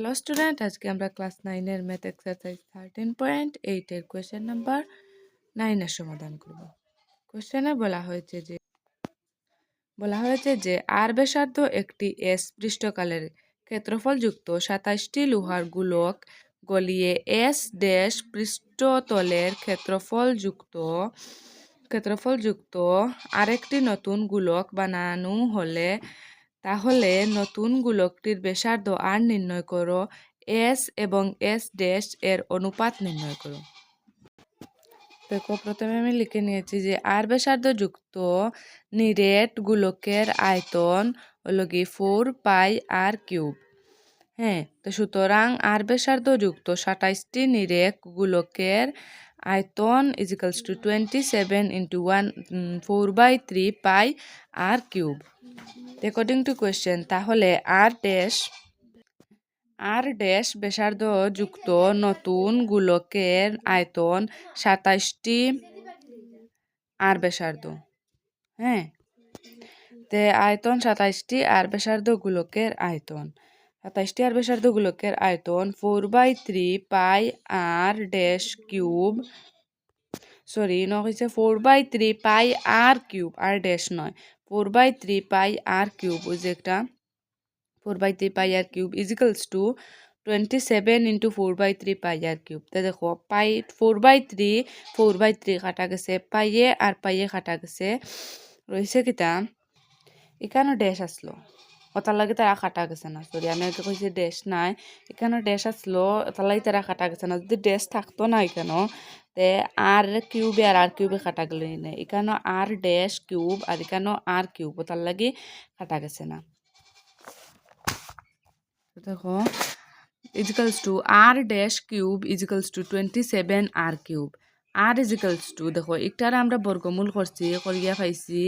Hello student, আজকে আমরা class 9 এর ম্যাথ এক্সারসাইজ 13.8 এর কোশ্চেন নাম্বার 9 এর সমাধান করব। কোশ্চেনে বলা হয়েছে যে আর ব্যাসার্ধ একটি এস পৃষ্ঠকালের ক্ষেত্রফল যুক্ত 27টি লোহার গোলক গলিয়ে এস ড্যাশ পৃষ্ঠতলের ক্ষেত্রফল যুক্ত আরেকটি নতুন গোলক বানানো হলে তাহলে নতুন গোলকটির ব্যাসার্ধ আর নির্ণয় করো, এস এবং এস ড্যাশ এর অনুপাত নির্ণয় করো। দেখো, প্রথমে আমি লিখে নিয়েছি যে আর ব্যাসার্ধ যুক্ত নিরেট গোলকের আয়তন হলো কি 4 পাই আর কিউব। হ্যাঁ, তো সুতরাং আর ব্যাসার্ধ যুক্ত 27টি নিরেট গোলকের আয়তন equals to 27 into 4/3 pi r cube. According to question, তাহলে আর ড্যাশ ব্যাসার্ধ যুক্ত নতুন গোলকের আয়তন 27টি আর ব্যাসার্ধ। হ্যাঁ, তে আয়তন 27টি আর ব্যাসার্ধ গোলকের আয়তন 27টি আর ব্যাসার্ধ গোলকের আয়তন 4/3 পাই আর ড্যাশ কিউব। হয়েছে 4/3 পাই আর কিউব, আর ড্যাশ নয়, 4/3 পাই আর কিউব। ওই যে একটা 4/3 pi r cube ইজিক্যালস to 27 into 4/3 pi r cube. তো দেখো, 4/3 কাটা গেছে, পাইয়ে কাটা গেছে, রয়েছে কিতা এখানে ড্যাশ আসলো, ওটার লাগে তারা কাটা গেছে না। আমি আগে কইছি ড্যাশ নাই, এখানে ড্যাশ আসলো, ওটার লাগে তারা কাটা গেছে না। যদি ড্যাশ থাকতো না এখানে, তে আর কিউবে কাটা গেল না। এখানে আর ড্যাশ কিউব আর এখানে আর কিউব, ওটার লাগে কাটা গেছে না। দেখো, ইজিক্যালস two R dash cube ইজিক্যালস to 27 R cube. R ইজিক্যালস two, দেখো একটার আমরা বর্গমূল করছি, করিয়া পাইছি।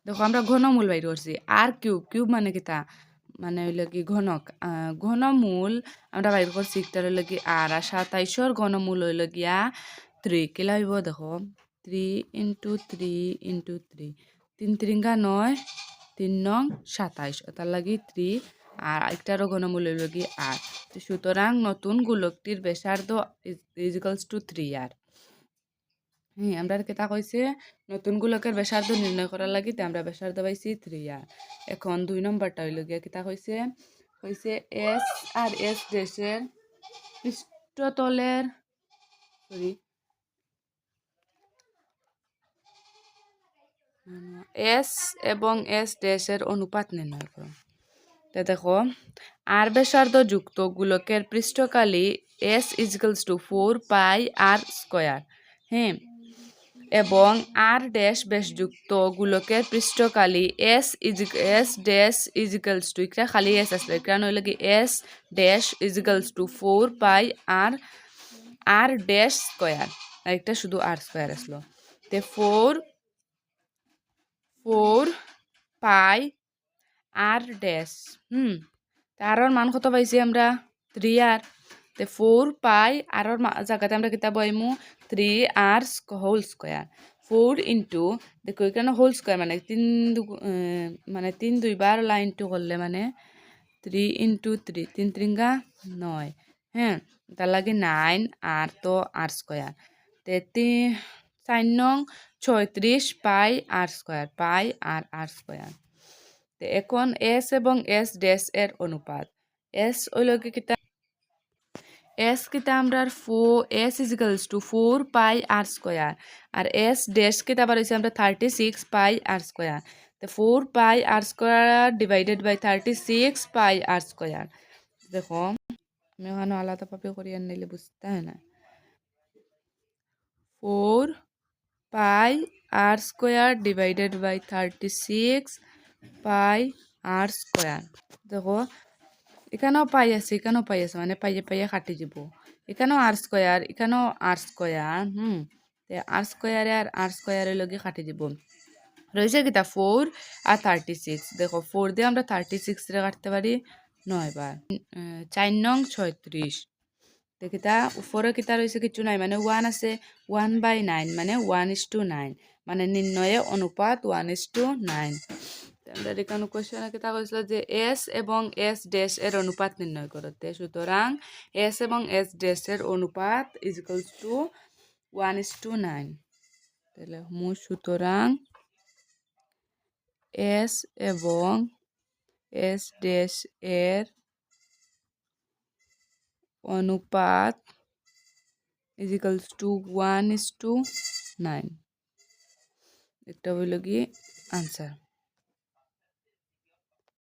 দেখো, আমরা ঘনমূল বাইর করছি। আর কিউব মানে কিতা, মানে হইল কি ঘনক। ঘনমূল আমরা বাইর করছি, একটার হইল কি আর 27 ঘনমূল হইল গিয়া 3। কিলা হইব দেখো, 3 ইন্টু 3 ইন্টু 3, 3 3 9, 3 নং 27, তার লাগি 3। আর একটারও ঘনমূল হইল কি আর। সুতরাং নতুন গোলকটির ব্যাসার্ধ ইজিক্যালস টু 3 আর। হ্যাঁ, আমরা কেতা কইছে নতুন গোলকের ব্যাসার্ধ নির্ণয় করার লাগি, আমরা ব্যাসার্ধ পাইছি 3 আর। এখন 2 নম্বরটা হইল গিয়া কিতা কইছে এস আর এস ড্যাশের পৃষ্ঠতলের এস এবং এস ড্যাশের অনুপাত নির্ণয় করো। তো দেখো, আর ব্যাসার্ধ যুক্ত গোলকের পৃষ্ঠকালি S ইজিক্যালস two 4 pi r square. হ্যাঁ, এবং আর ড্যাশ ব্যাসযুক্ত গোলকের পৃষ্ঠকালি এস ড্যাশ ইজিক্যালস টু, এটা খালি এস আসলে, কারণ হইলে কি এস ড্যাশ ইজিক্যালস টু 4 পাই আর ড্যাশ স্কয়ার, আর একটা শুধু আর স্কয়ার আসলো। তে 4 পাই আর ড্যাশ, আরর মান কত পাইছি আমরা 3 আর। তে 4 পাই আরর জায়গাতে আমরা কিতাব বইমু 3 আর হোল স্কয়ার। 4 ইন্টু, দেখো এখানে হোল স্কয়ার মানে 3 দুইবার লাইন টু করলে মানে 3 ইন্টু 3, 3 3 9। হ্যাঁ, তার লাগে 9 আর তো আর স্কয়ার। তে 4 নং 36 পাই আর স্কয়ার, পাই আর আর স্কয়ার। এখন এস এবং এস ড্যাশ এর অনুপাত। এস হইল কি কিতা, এস কিতা আমরা S ইজিক্যালস two 4 pi r square, আর এস ড্যাশ কিতা আবার হইছে আমরা 36 পাই আর স্কয়ার। তো 4 pi r square divided by 36 pi r square. দেখো, আমি ওখানে আলাদাভাবে করি আর নিলে বুঝতে হয় না। 4 pi r square divided by 36 pi r square. দেখো, এখানেও পাই আছে মানে পাইয়ে কাটি যাব। এখানেও আর স্কয়ার, এখানেও আর স্কয়ার। আর স্কয়ারে আর স্কয়ারের লগে কাটি যাব। রয়েছে কিতা 4 আর 36। দেখো, 4 দিয়ে আমরা 36 রে কাটতে পারি 9 বার। 4 নং 36। দেখিতা উপরে কিতা রয়েছে কিছু নাই, মানে 1 আছে, 1/9 মানে 1:9, মানে নির্ণয়ে অনুপাত 1:9। আমরা এখানে কোশ্চেনে কিতা কইছিল যে এস এবং এস ড্যাশ এর অনুপাত নির্ণয় করতে, সুতরাং এস এবং এস ড্যাশ এর অনুপাত ইজ ইকুয়ালস টু 1:9। তাহলে সুতরাং এস এবং এস ড্যাশ এর অনুপাত ইজ ইকুয়ালস টু 1:9। এটা হইল কি আনসার।